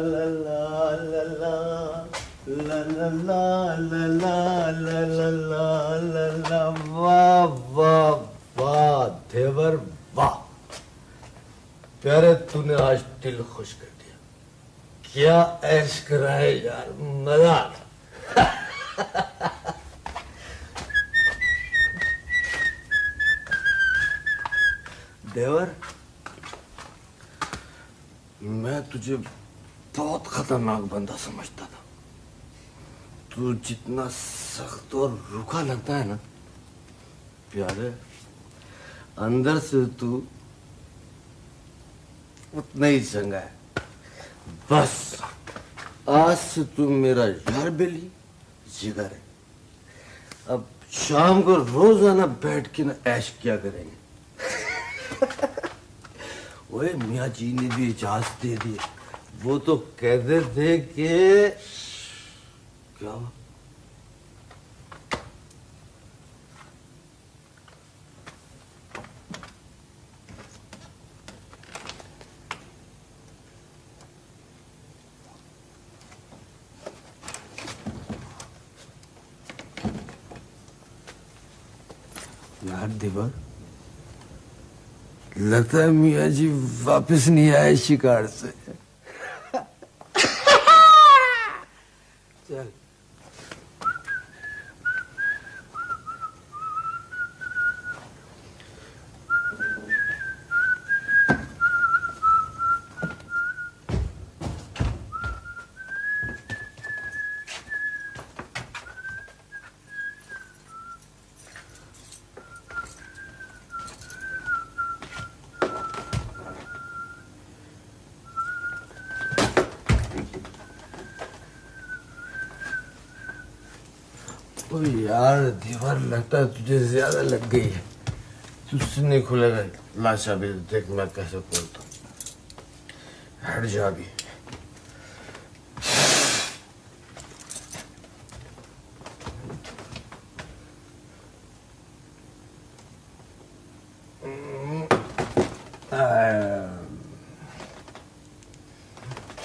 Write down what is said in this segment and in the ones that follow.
ला ला ला ला ला ला ला ला ला ला ला ला। वाह वाह वाह देवर वाह, प्यारे तूने आज दिल खुश कर दिया। क्या ऐश कराए यार, मजा आ गया। देवर, मैं तुझे बहुत खतरनाक बंदा समझता था। तू जितना सख्त और रूखा लगता है ना प्यारे, अंदर से तू उतना ही चंगा है। बस आज से तू मेरा यार बेली जिगर है। अब शाम को रोजाना बैठ के ना ऐश किया करेंगे। ओए मियाँ जी ने भी इजाजत दे दी। वो तो कहते थे कि क्या यार देवर, लगता है मियाँ जी वापस नहीं आए शिकार से। चल ओ यार दीवार, लगता है तुझे ज्यादा लग गई है। तुझसे नहीं खुलेगा लाशा भी। देख मैं कैसे खोलता हूँ। हट जा भी।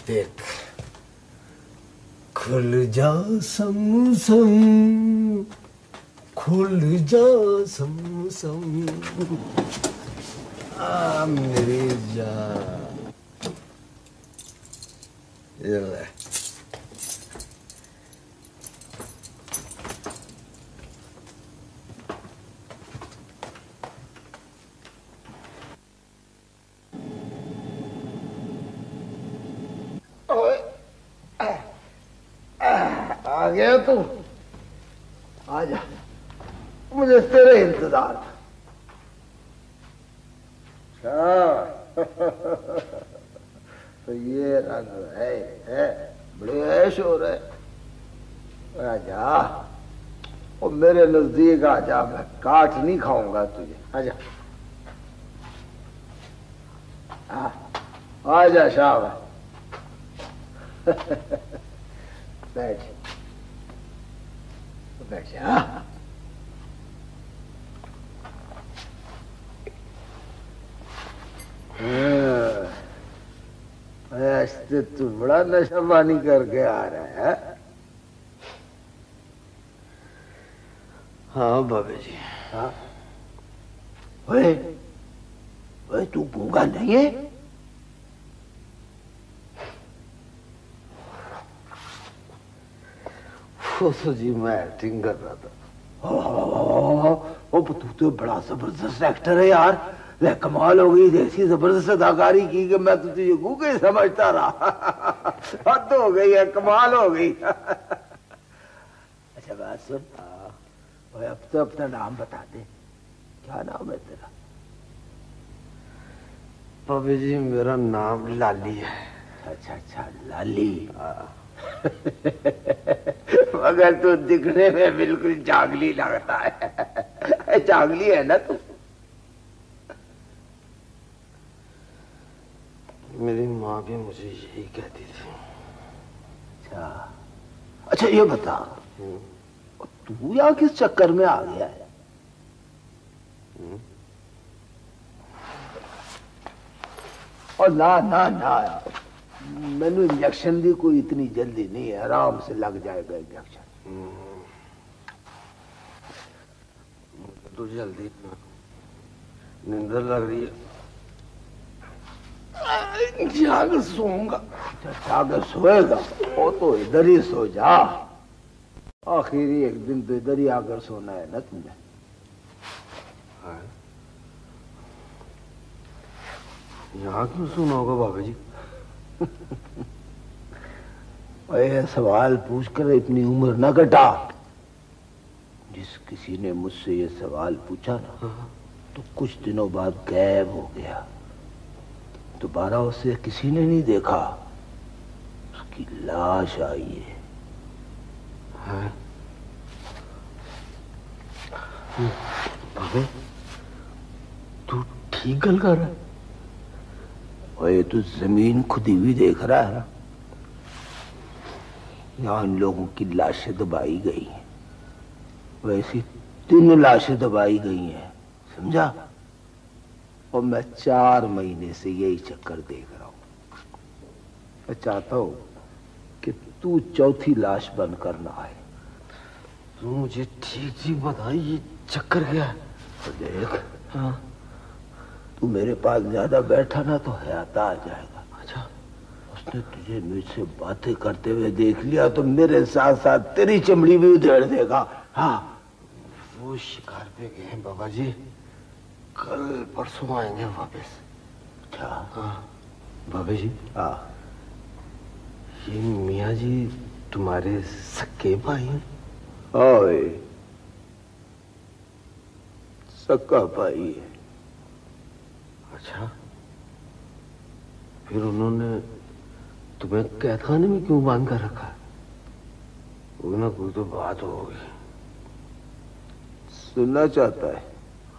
देख, खुल जा समसम, खुल जा समसम, आ मेरी जान। ये ले। आ गया तू? आजा, मुझे तेरे इंतजार था। तो ये रंग है बड़े ऐश हो रहे। आजा, और मेरे नजदीक आजा, मैं काट नहीं खाऊंगा तुझे। आजा आजा शाबाश। बैठ बैठ जा। ऐसे तू बड़ा नशा पानी करके आ रहा है। हाँ बाबा जी। हाँ ओए तू गूंगा नहीं है? वो तो जी मैं एक्टिंग कर रहा था। ओ तू तो बड़ा जबरदस्त एक्टर है यार। ले कमाल हो गई, ऐसी जबरदस्त अदाकारी की कि मैं तुझे गूंगे समझता रहा। हद हो गई है, कमाल हो गई। अच्छा बात सुन, अब तो अपना नाम बता दे। क्या नाम है तेरा? पापा जी मेरा नाम लाली है। अच्छा लाली। मगर तू दिखने में बिल्कुल जागली लगता है। जागली है ना तू? मेरी माँ भी मुझे यही कहती थी। अच्छा ये बता, तू यहाँ किस चक्कर में आ गया है? और ना ना ना मैंने इंजेक्शन दी, कोई इतनी जल्दी नहीं है, आराम से लग जाएगा इंजेक्शन। तो जल्दी नींद लग रही है, जाकर सोऊंगा। जाकर सोएगा वो तो इधर ही सो जा, आखिर एक दिन तो इधर ही आकर सोना है ना तुम्हें। यहाँ क्यों सुना होगा बाबा जी? ये सवाल पूछकर इतनी उम्र न घटा। जिस किसी ने मुझसे ये सवाल पूछा ना, तो कुछ दिनों बाद गायब हो गया। दोबारा उसे किसी ने नहीं देखा। उसकी लाश आई है। बाबे, तू ठीक गल कर रहा है? और ये तो जमीन खुदी हुई देख रहा है ना। यहाँ इन लोगों की लाशें दबाई गई हैं, वैसी 3 लाशें दबाई गई हैं, समझा? और मैं 4 महीने से यही चक्कर देख रहा हूं। मैं चाहता हूं कि तू चौथी लाश बनकर ना आए। तू मुझे ठीक ठीक बता, ये चक्कर क्या है? तो देख, हाँ, तू मेरे पास ज्यादा बैठा ना तो हयाता आ जाएगा। अच्छा, उसने तुझे मुझसे बातें करते हुए देख लिया तो मेरे साथ साथ तेरी चमड़ी भी उधेड़ देगा। हाँ, वो शिकार पे गए हैं बाबा जी, कल परसों आएंगे वापस। अच्छा, हाँ बाबा जी। हाँ, ये मियाँ जी तुम्हारे सक्के भाई हैं? ओए, सक्का भाई है। अच्छा, फिर उन्होंने तुम्हें कैद खाने में क्यों बांध कर रखा है? कोई ना कोई तो बात होगी। सुनना चाहता है?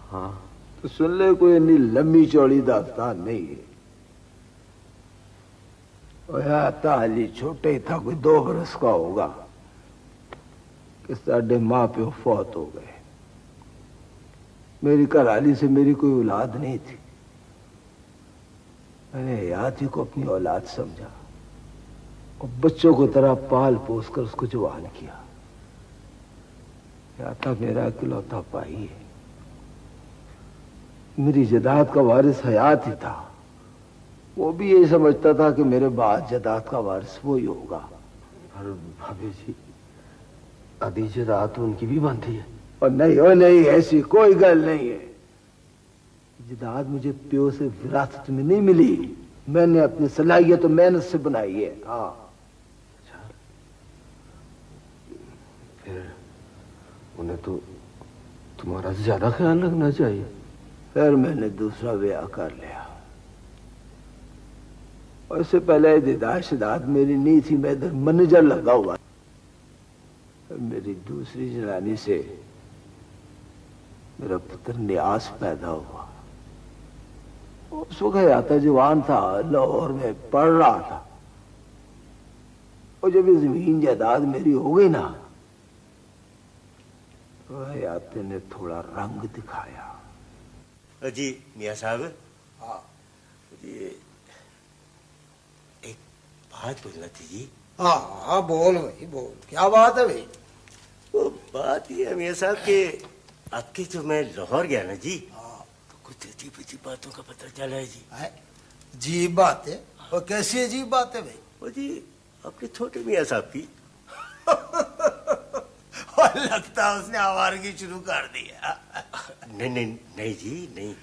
हाँ तो सुन ले, कोई इतनी लंबी चौड़ी दास्तान नहीं है। आता हाली छोटे ही था, कोई 2 बरस का होगा कि साढ़े माँ प्यो फौत हो गए। मेरी घरवाली से मेरी कोई औलाद नहीं थी। मैंने हयाती को अपनी औलाद समझा और बच्चों को तरह पाल पोस कर उसको जवान किया। हयाता मेरा इकलौता भाई है। मेरी जायदाद का वारिस हयात ही था। वो भी यही समझता था कि मेरे बाद जायदाद का वारिस वो ही होगा। पर भाभी जी, आधी जायदाद तो उनकी भी बनती है। और नहीं, और नहीं, ऐसी कोई गल नहीं है। जायदाद मुझे प्यो से विरासत में नहीं मिली, मैंने अपनी सलाहियत और मेहनत से बनाई है। हाँ, अच्छा, फिर उन्हें तो तुम्हारा ज्यादा ख्याल रखना चाहिए। फिर मैंने दूसरा ब्याह कर लिया। और इससे पहले दिदाशदाद मेरी नहीं थी, मैं इधर मैनेजर लगा हुआ। मेरी दूसरी जनानी से मेरा पुत्र न्यास पैदा हुआ। उस वक्त आता जवान था, लाहौर में पढ़ रहा था। और जब ये जमीन जायदाद मेरी हो गई ना, तो हयाते ने थोड़ा रंग दिखाया। जी मियाँ साहब। हाँ जी, एक बात बोलना थी जी। हाँ हाँ, बोल भाई बोल, क्या बात है भाई? वो बात ये है मियाँ साहब कि आपके जो मैं लाहौर गया ना जी, तो कुछ अजीब अजीब बातों का पता चला है जी। अजीब बात है? और कैसी अजीब बात है भाई? वो जी आपके छोटे मियाँ साहब की। और लगता है उसने आवारगी शुरू कर दी है। नहीं नहीं नहीं जी, नहीं,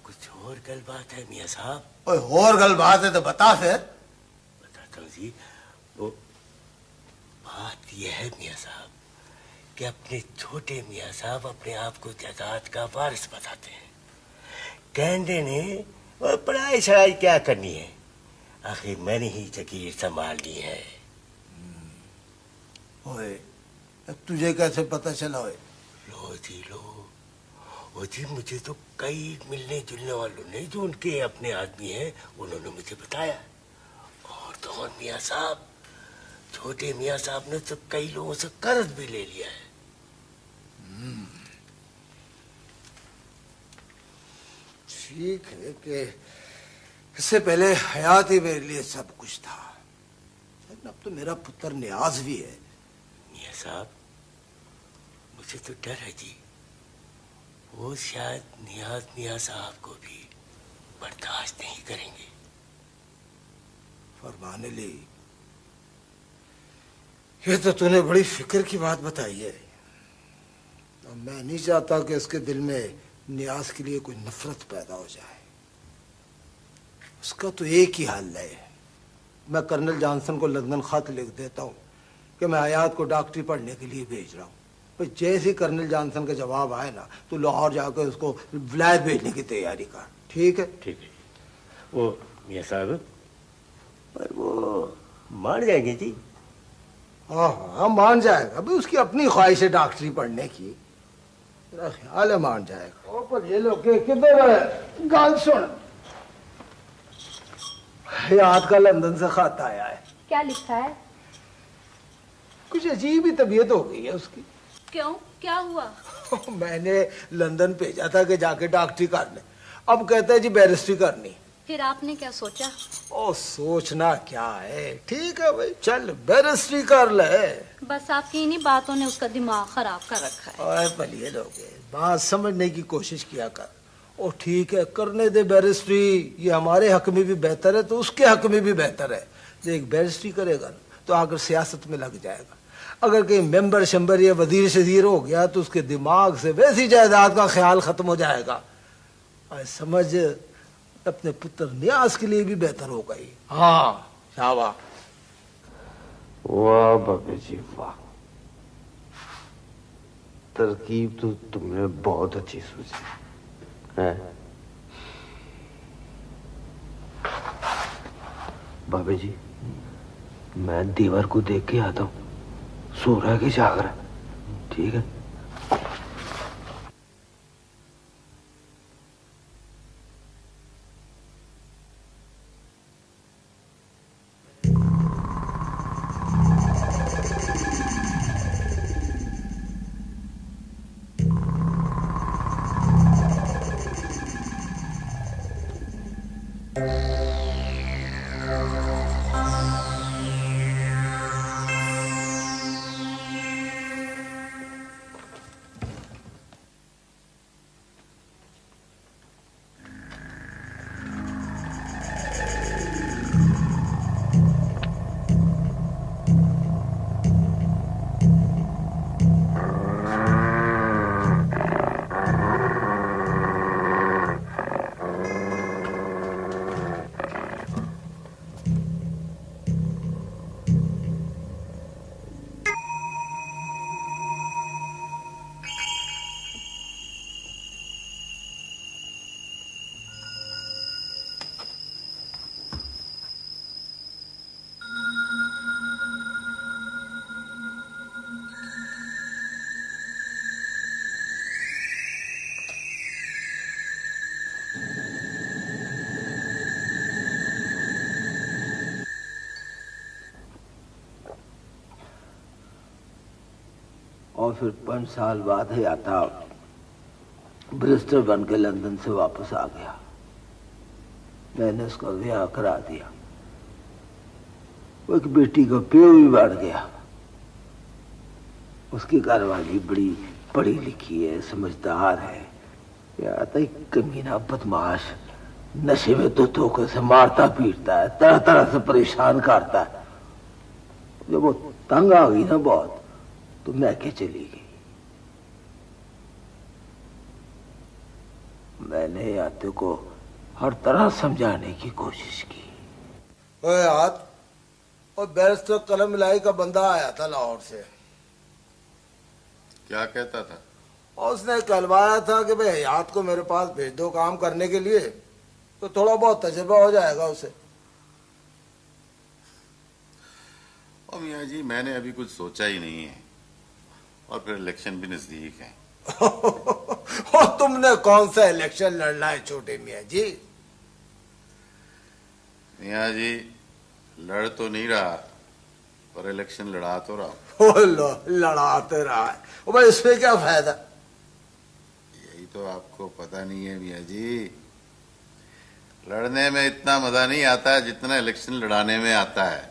कुछ और गल बात है मियाँ साहब। और गल बात है तो बता फिर। बताता हूँ जी। वो बात यह है मियाँ साहब कि अपने छोटे मियाँ साहब अपने आप को जायदाद का वारिस बताते हैं। कहते ने वो पढ़ाई शढ़ाई क्या करनी है, आखिर मैंने ही जगीर संभालनी है। ओए, तुझे कैसे पता चला? ओए लो जी लो, वो जी मुझे तो कई मिलने जुलने वालों ने जो उनके अपने आदमी हैं उन्होंने मुझे बताया। और तो और मियाँ साहब, छोटे मियाँ साहब ने तो कई लोगों से कर्ज भी ले लिया है। ठीक है कि इससे पहले हयात ही मेरे लिए सब कुछ था, लेकिन अब तो मेरा पुत्र नियाज भी है। मियाँ साहब, मुझे तो डर है जी, वो शायद नियाज मियाँ साहब को भी बर्दाश्त नहीं करेंगे। फरमाने ली, ये तो तूने बड़ी फिक्र की बात बताई है। और मैं नहीं चाहता कि उसके दिल में नियाज के लिए कोई नफरत पैदा हो जाए। उसका तो एक ही हल है, मैं कर्नल जॉनसन को लंदन खत लिख देता हूँ कि मैं हयात को डॉक्टरी पढ़ने के लिए भेज रहा हूँ। पर जैसे ही कर्नल जॉनसन का जवाब आए ना, तो लाहौर जाकर उसको विलायत भेजने की तैयारी कर। ठीक है? ठीक है। वो मियाँ साहब, पर वो मान जाएंगे जी? हाँ हाँ, मान जाएगा। अभी उसकी अपनी ख्वाहिश है डॉक्टरी पढ़ने की, मेरा ख्याल है मान जाएगा। ओ पर ये लोग किधर है? गाल सुन, हयात का लंदन से खत आया है। क्या लिखा है? कुछ अजीब ही तबीयत हो गई है उसकी। क्यों, क्या हुआ? मैंने लंदन भेजा था कि जाके डॉक्टरी करने, अब कहता है जी बैरिस्ट्री करनी। फिर आपने क्या सोचा? ओ सोचना क्या है, ठीक है भाई, चल बैरिस्ट्री कर ले। बस आपकी इन्हीं बातों ने उसका दिमाग खराब कर रखा है। ओए भलिए लोग, बात समझने की कोशिश किया कर। ओ ठीक है, करने दे बैरिस्ट्री, ये हमारे हक में भी बेहतर है तो उसके हक में भी बेहतर है। देख, बैरिस्ट्री करेगा ना तो आकर सियासत में लग जाएगा। अगर कहीं मेंबर शंबर या वजीर शजीर हो गया तो उसके दिमाग से वैसी जायदाद का ख्याल खत्म हो जाएगा। समझ, अपने पुत्र नियाज के लिए भी बेहतर हो गई। हाँ शाबाश। वाह बाबे जी वाह, तरकीब तो तुमने बहुत अच्छी सोची है। बाबे जी, मैं दीवार को देख के आता हूँ, सो रहा है कि जाग रहा है? ठीक है। और फिर 5 साल बाद हयात बैरिस्टर बन के लंदन से वापस आ गया। मैंने उसका ब्याह करा दिया। वो एक बेटी का प्यो भी बढ़ गया। उसकी घरवाली बड़ी पढ़ी लिखी है, समझदार है। या तो कमीना बदमाश, नशे में तो धोखे से मारता पीटता है, तरह तरह से परेशान करता है। जब वो तंग आ गई ना बहुत, तो मैके चली गई। मैंने आते को हर तरह समझाने की कोशिश की। ओए हाथ, और बैरिस्टर कलम मिलाई का बंदा आया था लाहौर से। क्या कहता था? और उसने कहलवाया था कि भाई हयात को मेरे पास भेज दो काम करने के लिए, तो थोड़ा बहुत तजुर्बा हो जाएगा उसे। और मियाँ जी, मैंने अभी कुछ सोचा ही नहीं है, और फिर इलेक्शन भी नजदीक है। और तुमने कौन सा इलेक्शन लड़ना है छोटे मियाँ जी? मियाँ जी, लड़ तो नहीं रहा, पर इलेक्शन लड़ा तो रहा। लड़ाते रहा है, भाई इसमें क्या फायदा? यही तो आपको पता नहीं है मियाँ जी। लड़ने में इतना मजा नहीं आता जितना इलेक्शन लड़ाने में आता है।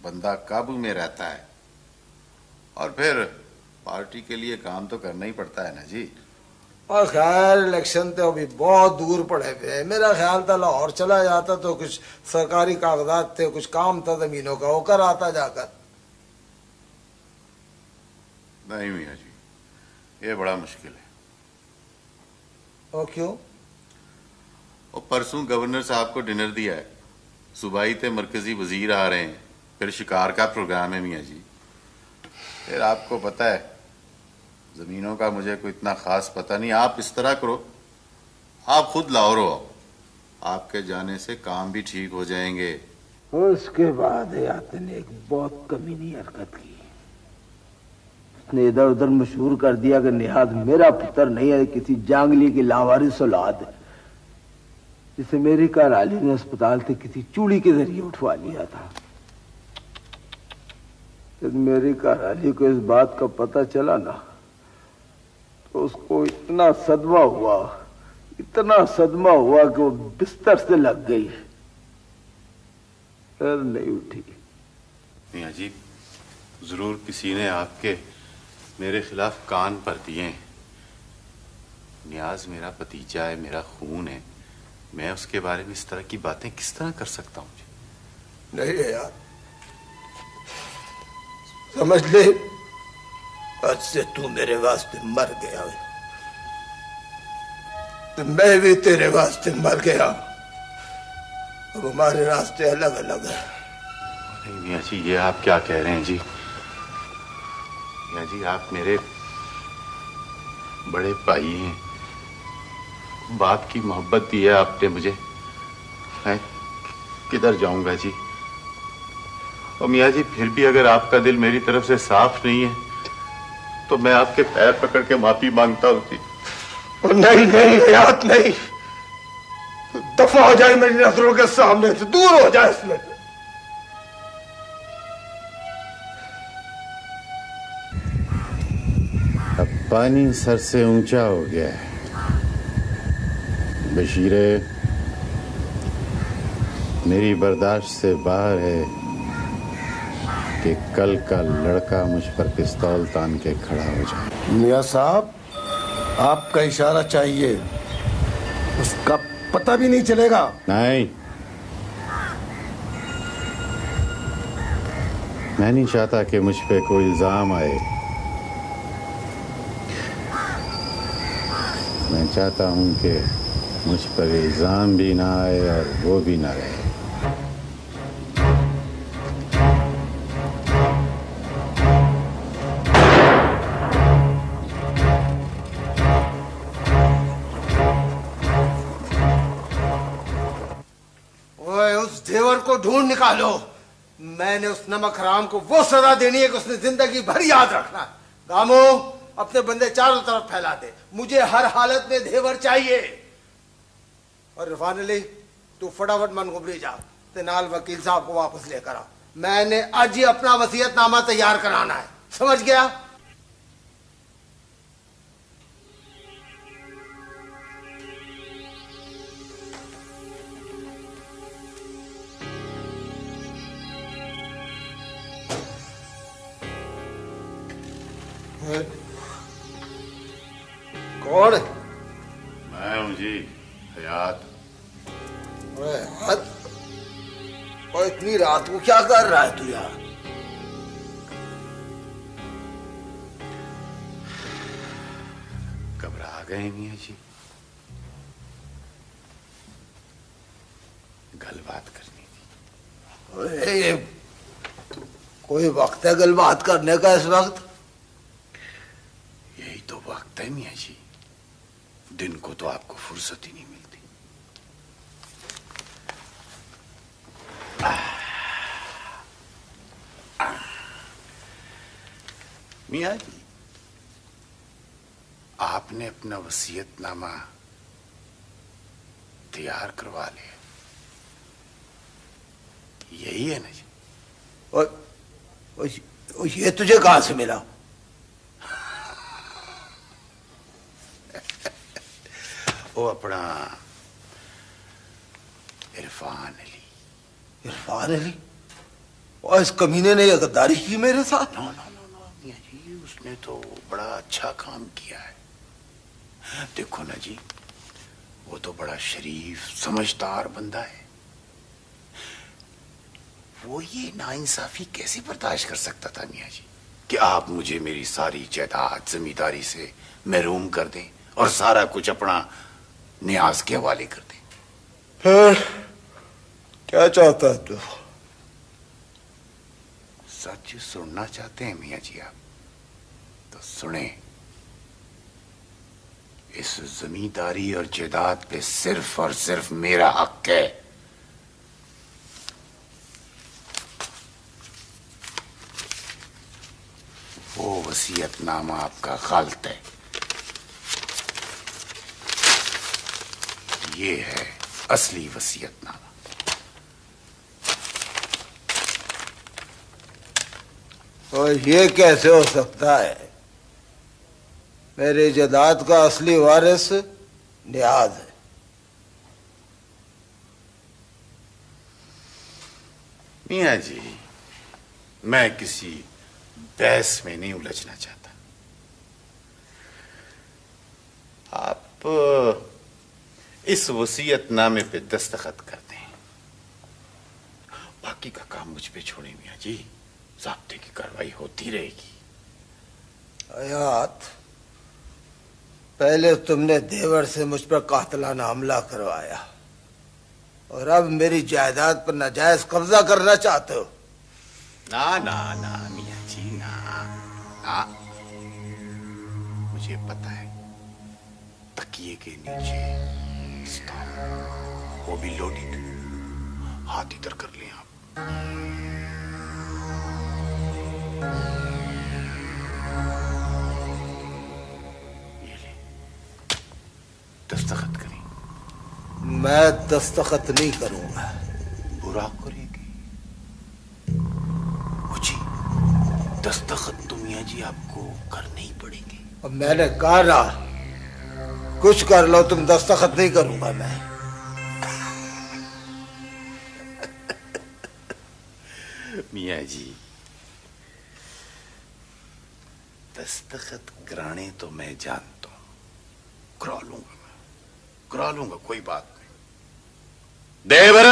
बंदा काबू में रहता है और फिर पार्टी के लिए काम तो करना ही पड़ता है ना जी। और खैर इलेक्शन तो अभी बहुत दूर पड़े हुए हैं। मेरा ख्याल था लाहौर चला जाता तो कुछ सरकारी कागजात थे, कुछ काम था जमीनों का, होकर आता जाकर। नहीं मियाँ जी, ये बड़ा मुश्किल है। और क्यों? और परसों गवर्नर साहब को डिनर दिया है, सूबाई ते मरकजी वजीर आ रहे हैं, फिर शिकार का प्रोग्राम है मियाँ जी। फिर आपको पता है जमीनों का मुझे कोई इतना खास पता नहीं। आप इस तरह करो, आप खुद लाहौर हो, आपके जाने से काम भी ठीक हो जाएंगे। उसके बाद हयात ने एक बहुत कमीनी हरकत की। उसने इधर उधर मशहूर कर दिया कि निहाद मेरा पुत्र नहीं है, किसी जांगली की लावारिस औलाद है, जिसे मेरी घरवाली ने अस्पताल से किसी चूड़ी के जरिए उठवा लिया था। जब मेरी घरवाली को इस बात का पता चला ना, तो उसको इतना सदमा हुआ कि वो बिस्तर से लग गई, फिर नहीं उठी। मियाँ जी, जरूर किसी ने आपके मेरे खिलाफ कान पर दिए हैं। नियाज मेरा भतीजा है, मेरा खून है, मैं उसके बारे में इस तरह की बातें किस तरह कर सकता हूँ जी? नहीं है यार, समझ ले, आज से तू मेरे वास्ते मर गया है, तो मैं भी तेरे वास्ते मर गया। अब हमारे रास्ते अलग अलग है। नहीं मियाँ जी, ये आप क्या कह रहे हैं जी? मियाँ जी, आप मेरे बड़े भाई हैं, बाप की मोहब्बत दी है आपने मुझे, मैं किधर जाऊंगा जी? और मियाँ जी, फिर भी अगर आपका दिल मेरी तरफ से साफ नहीं है तो मैं आपके पैर पकड़ के माफी मांगता हूँ जी। नहीं नहीं हयात नहीं, दफा हो जाए मेरी नजरों के सामने से, दूर हो जाए इसमें। अब पानी सर से ऊंचा हो गया है बशीरे, मेरी बर्दाश्त से बाहर है कि कल का लड़का मुझ पर पिस्तौल तान के खड़ा हो जाए। मियाँ साहब, आपका इशारा चाहिए, उसका पता भी नहीं चलेगा। नहीं, मैं नहीं चाहता कि मुझ पे कोई इल्जाम आए। मैं चाहता हूं कि मुझ पर इल्जाम भी ना आए और वो भी ना रहे। देवर को ढूंढ निकालो। मैंने उस नमक हराम को वो सजा देनी है कि उसने जिंदगी भर याद रखना। गामो, अपने बंदे चारों तरफ फैला दे, मुझे हर हालत में देवर चाहिए। और इरफान अली, तू फटाफट मनगुबरी जा, ते नाल वकील साहब को वापस लेकर आ। मैंने आज ही अपना वसीयतनामा तैयार कराना है, समझ गया? कौन? मैं हूं जी, हयात। हयात? और इतनी रात को क्या कर रहा है तू यार? घबरा गए मियाँ जी? गलबात करनी थी। ये कोई वक्त है गलबात करने का इस वक्त? यही तो वक्त है मियाँ जी, दिन को तो आपको फुर्सत ही नहीं मिलती। मियाँ जी, आपने अपना वसीयतनामा तैयार करवा लिया, यही है ना जी? और ये तुझे कहां से मिला? वो अपना इरफान अली। इरफान अली? और इस कमीने ने यह गद्दारी की मेरे साथ? नो नो नो नो मियां जी, उसने तो बड़ा अच्छा काम किया है। देखो ना जी, वो तो बड़ा शरीफ समझदार बंदा है। वो ये नाइंसाफी कैसे बर्दाश्त कर सकता था मियां जी कि आप मुझे मेरी सारी जायदाद जमींदारी से महरूम कर दें और सारा कुछ अपना नियाज के हवाले कर दें। फिर क्या चाहता है तू? सच सुनना चाहते हैं मियां जी आप? तो सुने। इस जमींदारी और जायदाद पे सिर्फ और सिर्फ मेरा हक है। वो वसीयतनामा आपका गलत है। ये है असली वसीयतनामा। और ये कैसे हो सकता है? मेरे जायदाद का असली वारिस नियाज है। मियां जी, मैं किसी बहस में नहीं उलझना चाहता। आप इस वसीयतनामे पे दस्तखत कर दें। बाकी का काम मुझ पे छोड़े मियां जी, ज़ाब्ते की कार्रवाई होती रहेगी। हयात, पहले तुमने देवर से मुझ पर कातलाना हमला करवाया और अब मेरी जायदाद पर नाजायज कब्जा करना चाहते हो? ना ना ना मियां जी, ना ना। मुझे पता है तकिए के नीचे वो भी लोडेड। हाथ इधर कर लें आप। ये ले, दस्तखत करें। मैं दस्तखत नहीं करूंगा। बुरा करेंगे जी? दस्तखत तो मियां जी आपको करने ही पड़ेंगे। अब मैंने कहा ना, कुछ कर लो, तुम दस्तखत नहीं करूंगा मैं। मियां जी, दस्तखत कराने तो मैं जानता हूं, करा लूंगा मैं, करा लूंगा, कोई बात नहीं। देवर,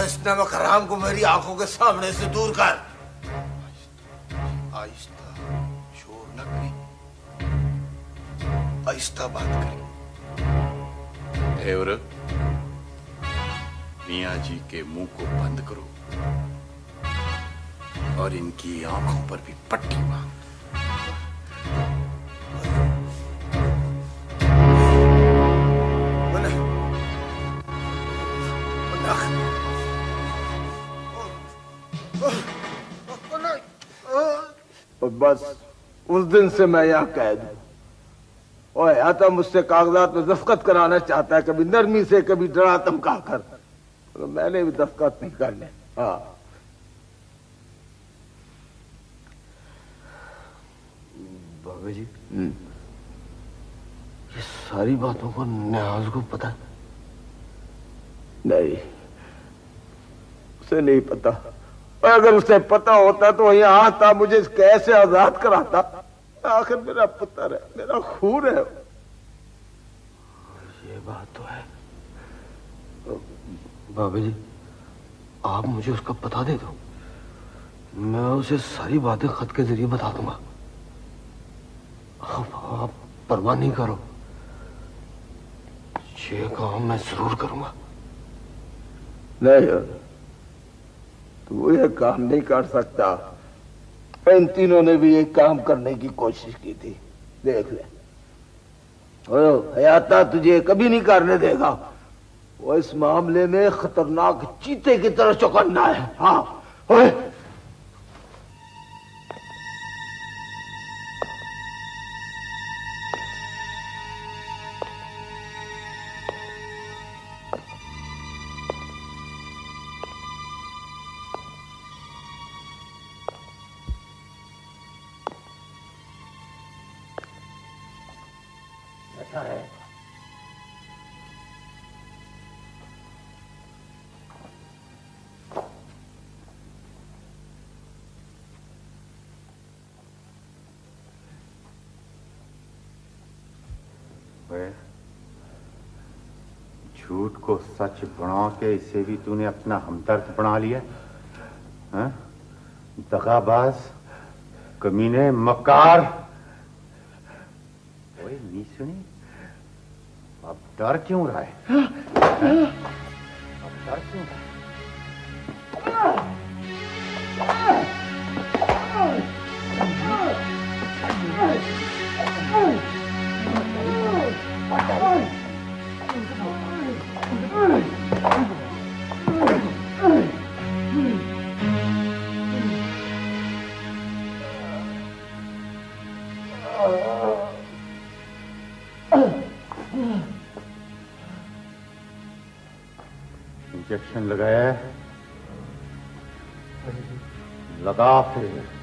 इस नमक हराम को मेरी आंखों के सामने से दूर कर। आहिस्ता, शोर न करें, आहिस्ता बात करें। देवर, मियां जी के मुंह को बंद करो और इनकी आंखों पर भी पट्टी बांध। और बस उस दिन से मैं यहाँ कैद हूं। और आता मुझसे कागजात में दस्तखत कराना चाहता है, कभी नरमी से, कभी डरा धमका कर। तो मैंने भी दस्तखत नहीं करने। हाँ, बाबा जी, ये सारी बातों को न्याज को पता है? नहीं, उसे नहीं पता। और अगर उसे पता होता तो यहाँ आता, मुझे कैसे आजाद कराता। आखिर मेरा पुत्र है, मेरा खून है। ये बात तो है। बाबा जी, आप मुझे उसका पता दे दो, मैं उसे सारी बातें खत के जरिए बता दूंगा। आप परवाह नहीं करो, ये काम मैं जरूर करूंगा। नहीं, तू ये काम नहीं कर सकता। इन तीनों ने भी ये काम करने की कोशिश की थी, देख ले। हयाता तुझे कभी नहीं करने देगा। वो इस मामले में खतरनाक चीते की तरह चौकन्ना है। हाँ, ओए। अच्छा है, ओए, झूठ को सच बना के इसे भी तूने अपना हमदर्द बना लिया, हैं? दगाबाज, कमीने, मकार। ओए नहीं सुनी? अब डर क्यों रहा है? अब डर क्यों रहा है? इंजेक्शन लगाया है? लगा फिर।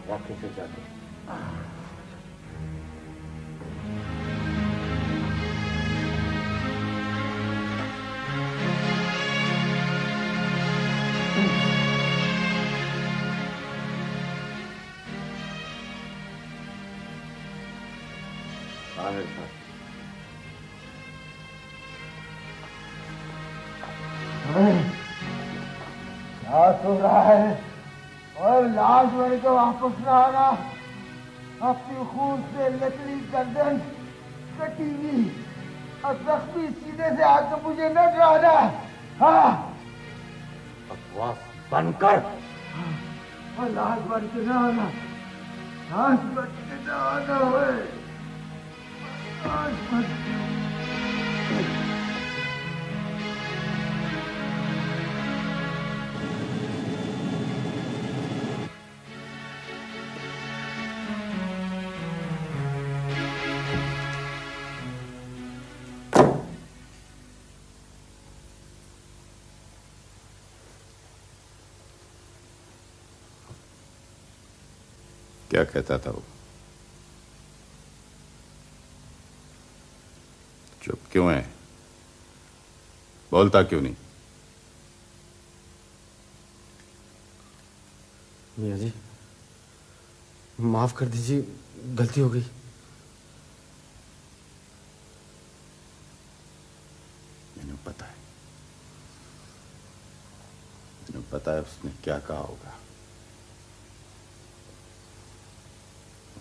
वाकई से जाते मेरे साथ। क्या हो रहा है? और लाश बन के वापस न आना। अपनी खून से लकड़ी गर्दन कटी हुई और जख्मी सीधे से आकर मुझे न डराना। हाँ, बकवास बनकर और लाश बन के न आना। लाश बन के न आना है। लाश बन के। क्या कहता था वो? चुप क्यों है? बोलता क्यों नहीं? मियाँ जी, माफ कर दीजिए, गलती हो गई। मैंने पता है उसने क्या कहा होगा।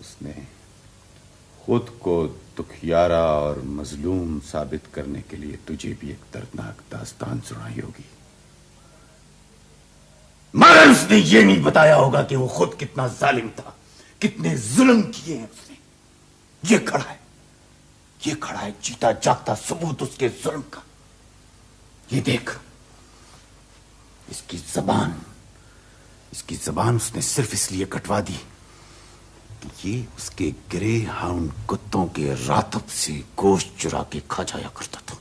उसने खुद को दुखियारा और मजलूम साबित करने के लिए तुझे भी एक दर्दनाक दास्तान सुनाई होगी, मगर उसने ये नहीं बताया होगा कि वो खुद कितना जालिम था, कितने जुल्म किए हैं उसने। ये खड़ा है जीता जागता सबूत उसके जुल्म का। ये देख, इसकी जबान उसने सिर्फ इसलिए कटवा दी कि ये उसके ग्रे हाउंड कुत्तों के रातब से गोश्त चुरा के खा जाया करता था।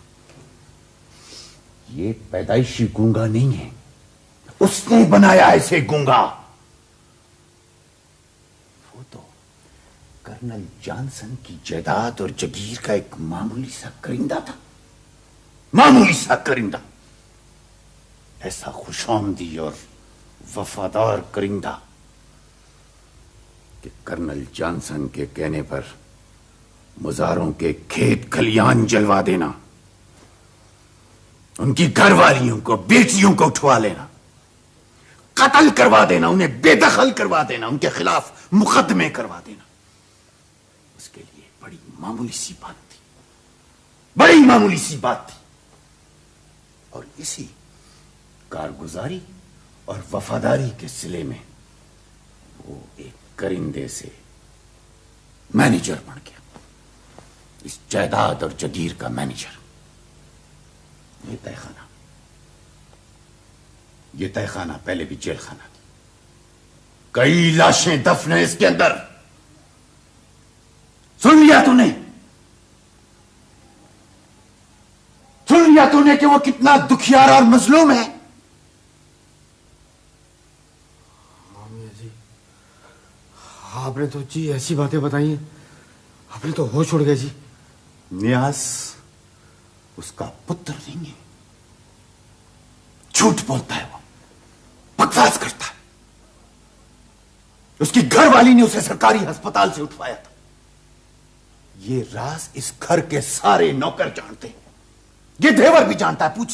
ये पैदाइशी गूंगा नहीं है, उसने बनाया इसे गूंगा। वो तो कर्नल जॉनसन की जायदाद और जगीर का एक मामूली सा करिंदा था। मामूली सा करिंदा, ऐसा खुशामदी और वफादार करिंदा कि कर्नल जॉनसन के कहने पर मुजारों के खेत खलियान जलवा देना, उनकी घरवालियों को, बेटियों को उठवा लेना, कत्ल करवा देना, उन्हें बेदखल करवा देना, उनके खिलाफ मुकदमे करवा देना, उसके लिए बड़ी मामूली सी बात थी, बड़ी मामूली सी बात थी। और इसी कारगुजारी और वफादारी के सिले में वो एक करिंदे से मैनेजर बन गया, इस जायदाद और जगीर का मैनेजर। ये तहखाना पहले भी जेल खाना था। कई लाशें दफन है इसके अंदर। सुन लिया तूने? सुन लिया तूने? सुने कि वो कितना दुखियार और मजलूम है। हाँ मियाँ जी, आपने तो जी ऐसी बातें बताई हैं, आपने तो होश उड़ गए जी। नियाज उसका पुत्र नहीं है, झूठ बोलता है, वो बकवास करता है। उसकी घरवाली ने उसे सरकारी अस्पताल से उठवाया था। ये राज इस घर के सारे नौकर जानते हैं, ये देवर भी जानता है। पूछ